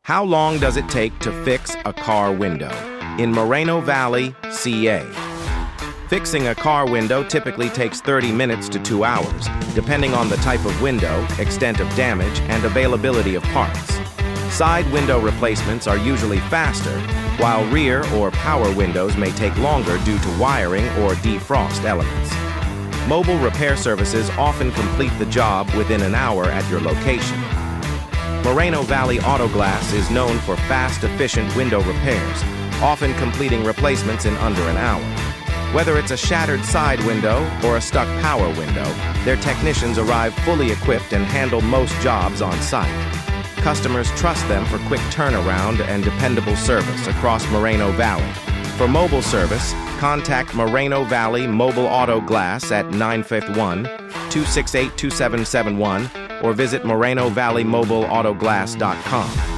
How long does it take to fix a car window? In Moreno Valley, CA. Fixing a car window typically takes 30 minutes to 2 hours, depending on the type of window, extent of damage, and availability of parts. Side window replacements are usually faster, while rear or power windows may take longer due to wiring or defrost elements. Mobile repair services often complete the job within an hour at your location. Moreno Valley Auto Glass is known for fast, efficient window repairs, often completing replacements in under an hour. Whether it's a shattered side window or a stuck power window, their technicians arrive fully equipped and handle most jobs on site. Customers trust them for quick turnaround and dependable service across Moreno Valley. For mobile service, contact Moreno Valley Mobile Auto Glass at 951-268-2771 or visit MorenoValleyMobileAutoglass.com.